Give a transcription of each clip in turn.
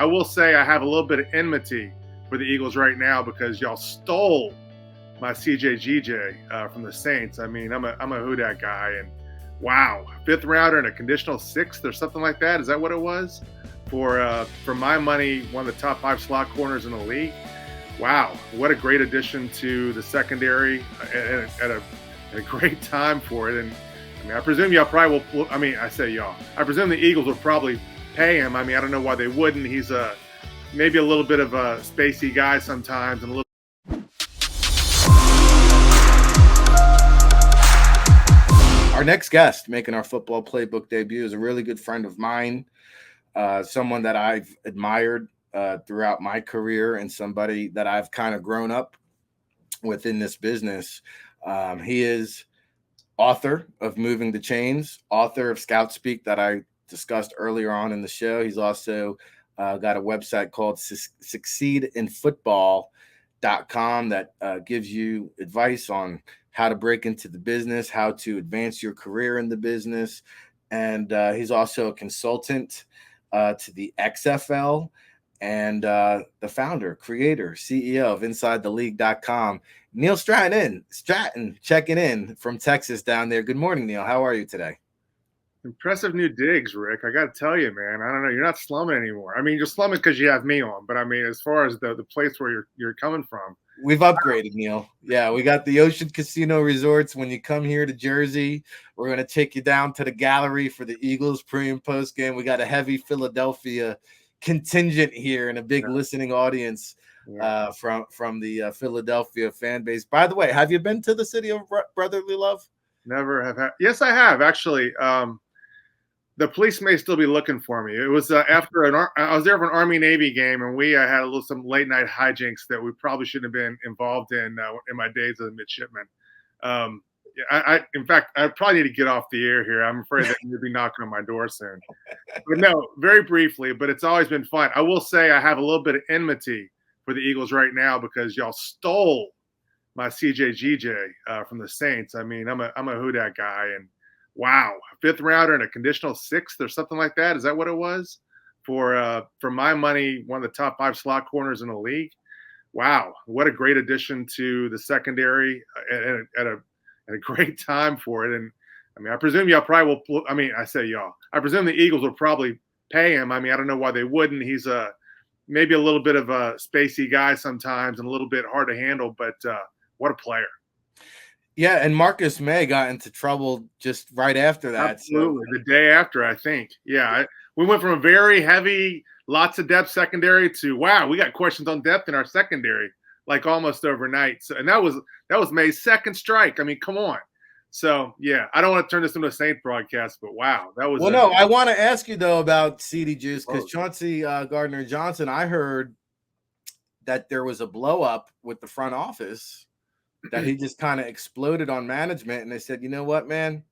I will say I have a little bit of enmity for the Eagles right now because y'all stole my CJ from the Saints. I mean, I'm a who dat guy, and wow, fifth rounder and a conditional sixth or something like that. Is that what it was? For my money, one of the top 5 slot corners in the league. Wow, what a great addition to the secondary at a great time for it. And I mean, I presume y'all probably will. I mean, I say y'all. I presume the Eagles will probably pay him. I mean, I don't know why they wouldn't. He's maybe a little bit of a spacey guy sometimes, and a little. Our next guest making our Football Playbook debut is a really good friend of mine, someone that I've admired throughout my career and somebody that I've kind of grown up within this business. He is author of Moving the Chains, author of Scout Speak that I discussed earlier on in the show. He's also got a website called succeedinfootball.com that gives you advice on how to break into the business, how to advance your career in the business. And he's also a consultant to the XFL and the founder, creator, CEO of InsideTheLeague.com. Neil Stratton checking in from Texas down there. Good morning, Neil. How are you today? Impressive new digs, Rick. I got to tell you, man. I don't know. You're not slumming anymore. I mean, you're slumming because you have me on. But I mean, as far as the place where you're coming from, we've upgraded, Neil. Yeah, we got the Ocean Casino Resorts. When you come here to Jersey, we're going to take you down to the gallery for the Eagles pre and post game. We got a heavy Philadelphia contingent here and a big listening audience from the Philadelphia fan base. By the way, have you been to the city of brotherly love? Never have had. Yes, I have actually. The police may still be looking for me. It was after I was there for an Army-Navy game, and we had some late night hijinks that we probably shouldn't have been involved in my days as a midshipman. In fact, I probably need to get off the air here. I'm afraid that you'll be knocking on my door soon. But no, very briefly, but it's always been fun. I will say I have a little bit of enmity for the Eagles right now because y'all stole my CJ from the Saints. I mean, I'm a who dat guy, and wow, fifth rounder and a conditional sixth or something like that. Is that what it was? For my money, one of the top 5 slot corners in the league. Wow, what a great addition to the secondary at a great time for it. And I mean, I presume y'all probably will. I mean, I say y'all. I presume the Eagles will probably pay him. I mean, I don't know why they wouldn't. He's maybe a little bit of a spacey guy sometimes and a little bit hard to handle, but what a player. Yeah, and Marcus May got into trouble just right after that. Absolutely, so. The day after, I think. Yeah, we went from a very heavy, lots of depth secondary to, wow, we got questions on depth in our secondary, like almost overnight. So, and that was May's second strike. I mean, come on. So, yeah, I don't want to turn this into a Saint broadcast, but wow, that was. Well, no, I want to ask you, though, about CD Juice, because Chauncey Gardner-Johnson, I heard that there was a blow-up with the front office, that he just kind of exploded on management, and they said, you know what, man,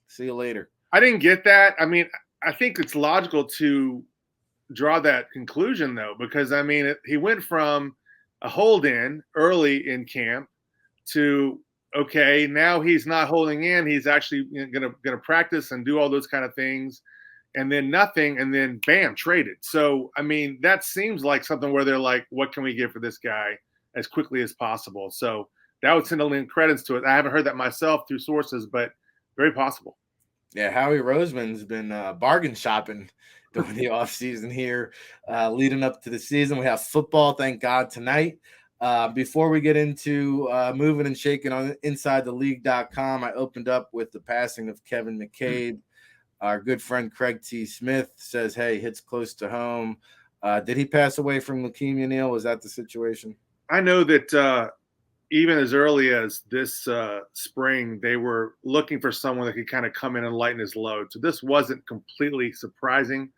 see you later. I didn't get that. I mean, I think it's logical to draw that conclusion, though, because, I mean, he went from a hold-in early in camp to, okay, now he's not holding in. He's actually gonna practice and do all those kind of things, and then nothing, and then, bam, traded. So, I mean, that seems like something where they're like, what can we get for this guy as quickly as possible? So that would send a little credence to it. I haven't heard that myself through sources, but very possible. Yeah, Howie Roseman's been bargain shopping during the offseason here, leading up to the season. We have football, thank God, tonight. Before we get into moving and shaking on InsideTheLeague.com, I opened up with the passing of Kevin McCabe. Our good friend Craig T. Smith says, hey, hits close to home. Did he pass away from leukemia, Neil? Was that the situation? I know that even as early as this spring, they were looking for someone that could kind of come in and lighten his load. So this wasn't completely surprising.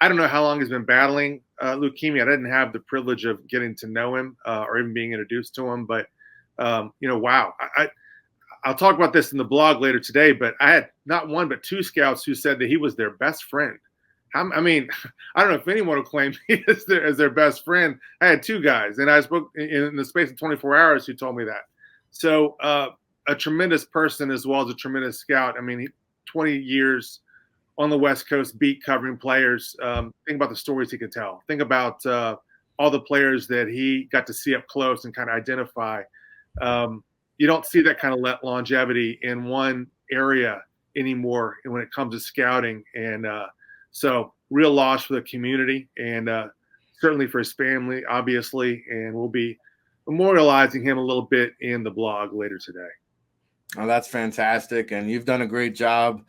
I don't know how long he's been battling leukemia. I didn't have the privilege of getting to know him or even being introduced to him. But, wow. I'll talk about this in the blog later today, but I had not one but 2 scouts who said that he was their best friend. I mean, I don't know if anyone will claim he is as their best friend. I had 2 guys, and I spoke in the space of 24 hours who told me that. So a tremendous person as well as a tremendous scout. I mean, 20 years on the West Coast beat covering players. Think about the stories he could tell. Think about all the players that he got to see up close and kind of identify. You don't see that kind of longevity in one area anymore when it comes to scouting. And so real loss for the community and certainly for his family, obviously. And we'll be memorializing him a little bit in the blog later today. Oh, that's fantastic. And you've done a great job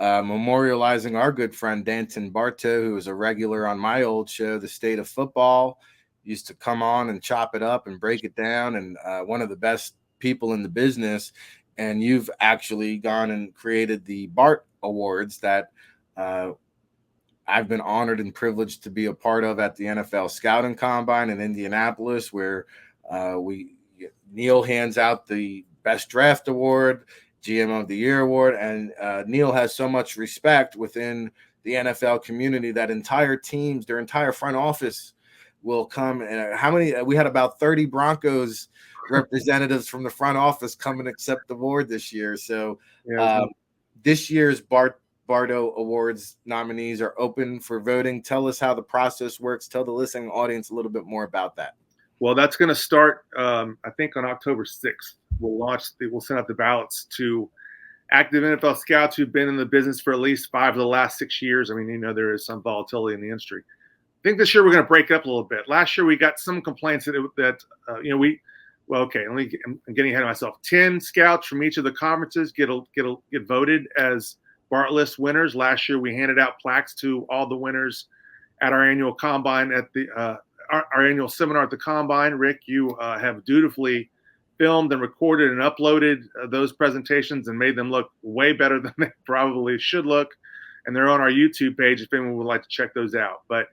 memorializing our good friend Danton Bartow, who was a regular on my old show, The State of Football. Used to come on and chop it up and break it down, and one of the best people in the business. And you've actually gone and created the Bart Awards that I've been honored and privileged to be a part of at the NFL Scouting Combine in Indianapolis, where Neil hands out the Best Draft Award, GM of the Year Award, and Neil has so much respect within the NFL community that entire teams, their entire front office will come. And we had about 30 Broncos representatives from the front office come and accept the award this year. So this year's Bartow Awards nominees are open for voting. Tell us how the process works. Tell the listening audience a little bit more about that. Well, that's going to start, I think, on October 6th. We'll send out the ballots to active NFL scouts who've been in the business for at least 5 of the last 6 years. I mean, there is some volatility in the industry. I think this year we're going to break it up a little bit. Last year we got some complaints I'm getting ahead of myself. 10 scouts from each of the conferences get voted as Bart List winners. Last year we handed out plaques to all the winners at our annual combine at the our annual seminar at the combine. Rick, you have dutifully filmed and recorded and uploaded those presentations and made them look way better than they probably should look. And they're on our YouTube page if anyone would like to check those out. But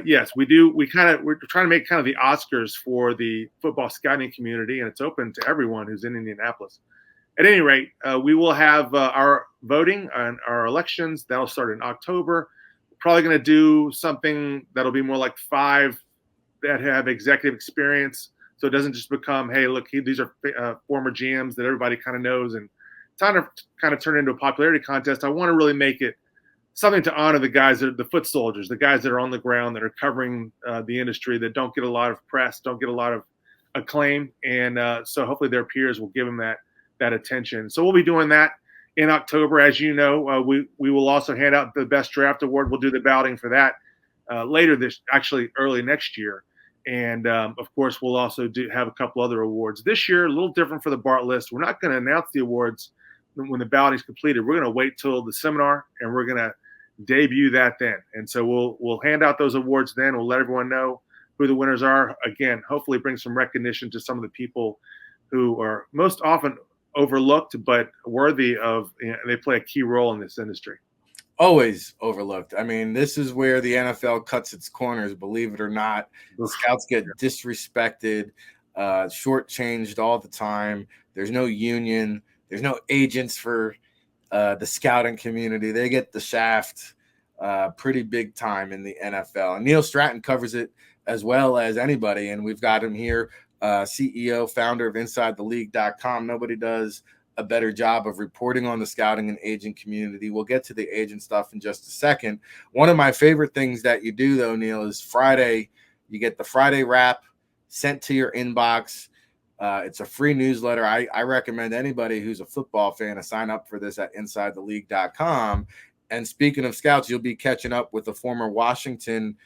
yes, we do. We're trying to make kind of the Oscars for the football scouting community, and it's open to everyone who's in Indianapolis. At any rate, we will have our voting and our elections. That'll start in October. We're probably going to do something that'll be more like 5 that have executive experience. So it doesn't just become, hey, look, these are former GMs that everybody kind of knows, and kind of turn into a popularity contest. I want to really make it something to honor the guys that are the foot soldiers, the guys that are on the ground, that are covering the industry, that don't get a lot of press, don't get a lot of acclaim. And so hopefully their peers will give them that attention. So we'll be doing that in October. As you know, we will also hand out the Best Draft Award. We'll do the balloting for that early next year. And of course, we'll also have a couple other awards this year. A little different for the Bart List. We're not going to announce the awards when the balloting is completed. We're going to wait till the seminar, and we're going to debut that then. And so we'll hand out those awards then. We'll let everyone know who the winners are. Again, hopefully bring some recognition to some of the people who are most often overlooked but worthy of. They play a key role in this industry. Always overlooked. I mean, this is where the NFL cuts its corners, believe it or not. The scouts get disrespected, shortchanged all the time. There's no union. There's no agents for the scouting community. They get the shaft pretty big time in the NFL. And Neil Stratton covers it as well as anybody. And we've got him here, CEO, founder of InsideTheLeague.com. Nobody does a better job of reporting on the scouting and agent community. We'll get to the agent stuff in just a second. One of my favorite things that you do, though, Neil, is Friday. You get the Friday wrap sent to your inbox. It's a free newsletter. I recommend anybody who's a football fan to sign up for this at InsideTheLeague.com. And speaking of scouts, you'll be catching up with the former Washington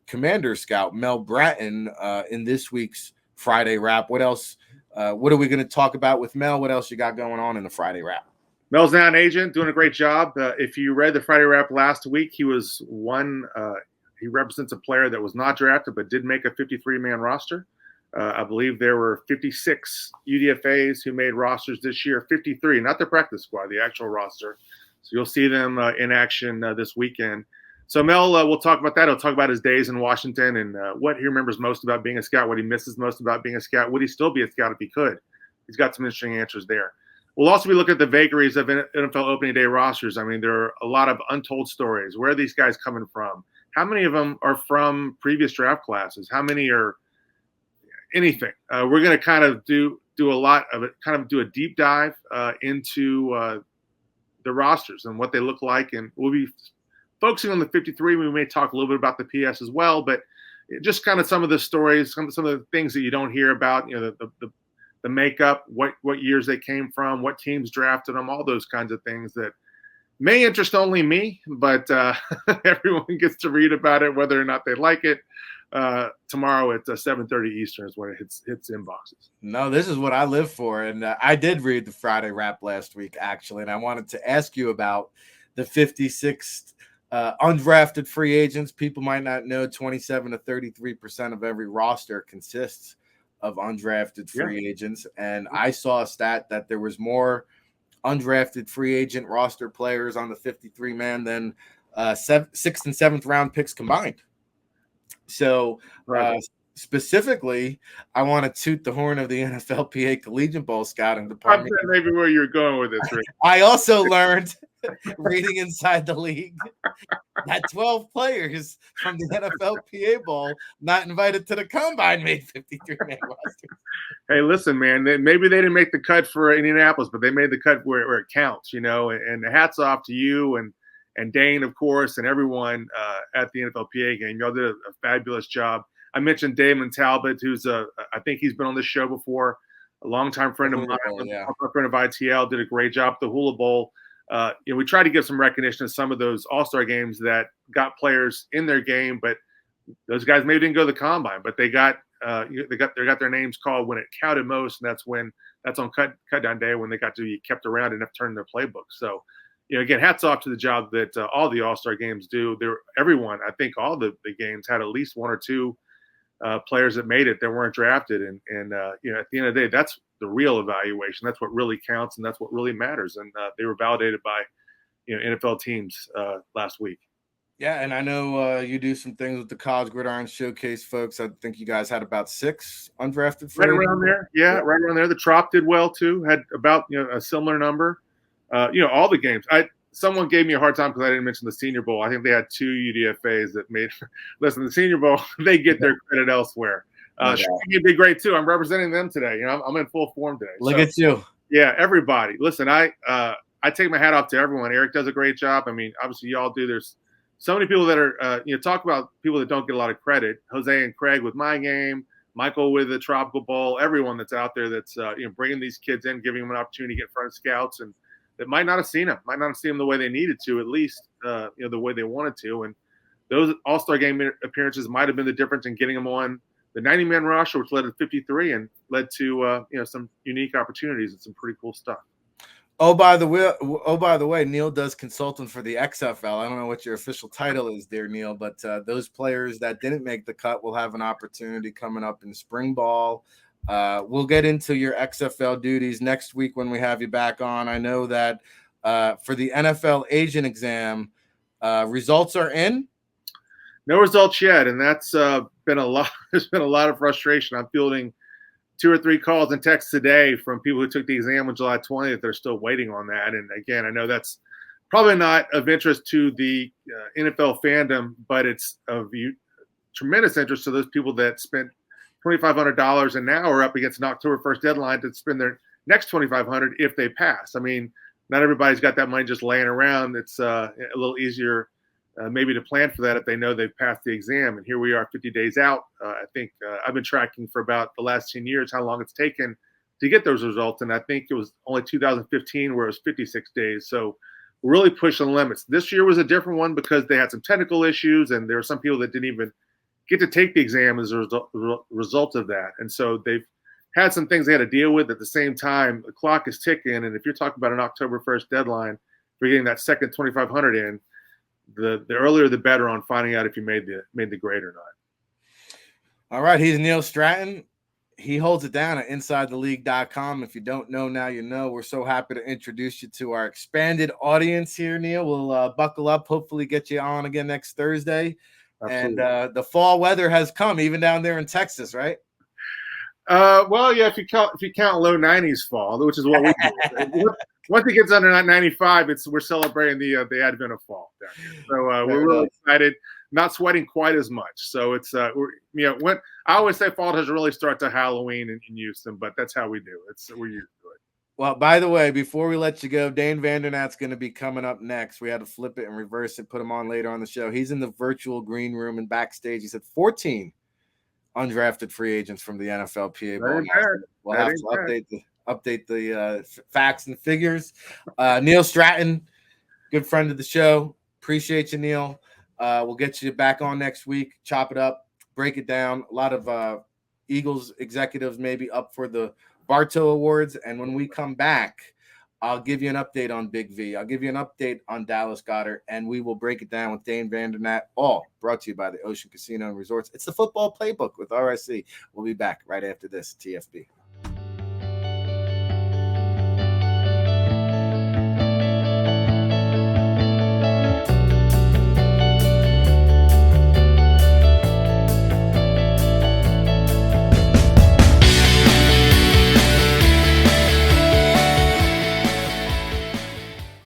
Commander scout, Mel Bratton, in this week's Friday wrap. What else? What are we going to talk about with Mel? What else you got going on in the Friday wrap? Mel's now an agent, doing a great job. If you read the Friday wrap last week, he was he represents a player that was not drafted but did make a 53-man roster. I believe there were 56 UDFAs who made rosters this year, 53, not the practice squad, the actual roster. So you'll see them in action this weekend. So Mel, we'll talk about that. He'll talk about his days in Washington and what he remembers most about being a scout, what he misses most about being a scout. Would he still be a scout if he could? He's got some interesting answers there. We'll also be looking at the vagaries of NFL opening day rosters. I mean, there are a lot of untold stories. Where are these guys coming from? How many of them are from previous draft classes? How many are anything? We're going to kind of do a lot of it, kind of do a deep dive into the rosters and what they look like, and we'll be focusing on the 53. We may talk a little bit about the PS as well, but just kind of some of the stories, some of the things that you don't hear about, the makeup, what years they came from, what teams drafted them, all those kinds of things that may interest only me, but everyone gets to read about it, whether or not they like it. Tomorrow at 7:30 Eastern is when it hits inboxes. No, this is what I live for, and I did read the Friday Wrap last week, actually, and I wanted to ask you about the 56th undrafted free agents. People might not know 27 to 33% of every roster consists of undrafted free agents, and I saw a stat that there was more undrafted free agent roster players on the 53-man than 6th and 7th round picks combined. So specifically, I want to toot the horn of the NFLPA Collegiate Bowl scouting department. Maybe where you're going with this, Rick. I also learned reading inside the league that 12 players from the NFLPA Bowl not invited to the combine made 53-man rosters. Hey, listen, man, maybe they didn't make the cut for Indianapolis, but they made the cut where it counts, and hats off to you and Dane, of course, and everyone at the NFLPA game. Y'all did a fabulous job. I mentioned Damon Talbot, who's I think he's been on this show before, a longtime friend of mine, a friend of ITL, did a great job at the Hula Bowl. We try to give some recognition to some of those all-star games that got players in their game, but those guys maybe didn't go to the combine, but they got their names called when it counted most, and that's on cut down day when they got to be kept around and have turned their playbook. So, again, hats off to the job that all the all-star games do. Everyone, I think, all the games had at least one or two players that made it that weren't drafted, and at the end of the day, that's the real evaluation. That's what really counts, and that's what really matters. And they were validated by NFL teams last week. Yeah, and I know you do some things with the College Gridiron Showcase folks. I think you guys had about 6 undrafted. Right around there, right around there. The Trop did well too. Had about a similar number. All the games. Someone gave me a hard time because I didn't mention the Senior Bowl. I think they had 2 UDFAs that made. Listen, the Senior Bowl, they get their credit elsewhere. It'd be great too. I'm representing them today. I'm in full form today. Look at you. Yeah, everybody. Listen, I take my hat off to everyone. Eric does a great job. I mean, obviously, y'all do. There's so many people that are, talk about people that don't get a lot of credit. Jose and Craig with My Game, Michael with the Tropical Bowl, everyone that's out there that's, bringing these kids in, giving them an opportunity to get in front of scouts and that might not have seen them the way they needed to, at least, the way they wanted to. And those all-star game appearances might have been the difference in getting them on the 90-man roster, which led to 53 and led to, some unique opportunities and some pretty cool stuff. Oh, by the way, Neil does consulting for the XFL. I don't know what your official title is there, Neil, but those players that didn't make the cut will have an opportunity coming up in spring ball. We'll get into your XFL duties next week when we have you back on. I know that for the NFL agent exam, results are in. No results yet, and that's been a lot. There's been a lot of frustration. I'm fielding 2 or 3 calls and texts today from people who took the exam on July 20th. They're still waiting on that. And again, I know that's probably not of interest to the NFL fandom, but it's of tremendous interest to those people that spent $2,500 and now are up against an October 1st deadline to spend their next $2,500 if they pass. I mean, not everybody's got that money just laying around. It's a little easier maybe to plan for that if they know they've passed the exam. And here we are 50 days out. I think I've been tracking for about the last 10 years how long it's taken to get those results. And I think it was only 2015 where it was 56 days. So we're really pushing the limits. This year was a different one because they had some technical issues and there were some people that didn't even get to take the exam as a result of that. And so they've had some things they had to deal with. At the same time, the clock is ticking. And if you're talking about an October 1st deadline for getting that second 2,500 in, the earlier the better on finding out if you made the grade or not. All right, he's Neil Stratton. He holds it down at InsideTheLeague.com. If you don't know, now you know. We're so happy to introduce you to our expanded audience here, Neil. We'll buckle up, hopefully get you on again next Thursday. Absolutely. And the fall weather has come, even down there in Texas, right? Well, yeah, if you count low 90s fall, which is what we do. Once it gets under 95, we're celebrating the advent of fall down here. So we're really excited. Not sweating quite as much. So it's when I always say fall doesn't really start to Halloween in Houston, but that's how we do. We're used to it. Well, by the way, before we let you go, Dane Vandernat's going to be coming up next. We had to flip it and reverse it, put him on later on the show. He's in the virtual green room and backstage. He said 14 undrafted free agents from the NFLPA ball. We'll have to update the facts and figures. Neil Stratton, good friend of the show. Appreciate you, Neil. We'll get you back on next week. Chop it up, break it down. A lot of Eagles executives maybe up for the Bartow Awards. And when we come back, I'll give you an update on Big V. I'll give you an update on Dallas Goedert, and we will break it down with Dane Vandernat, all brought to you by the Ocean Casino and Resorts. It's the Football Playbook with RSC. We'll be back right after this, TFB.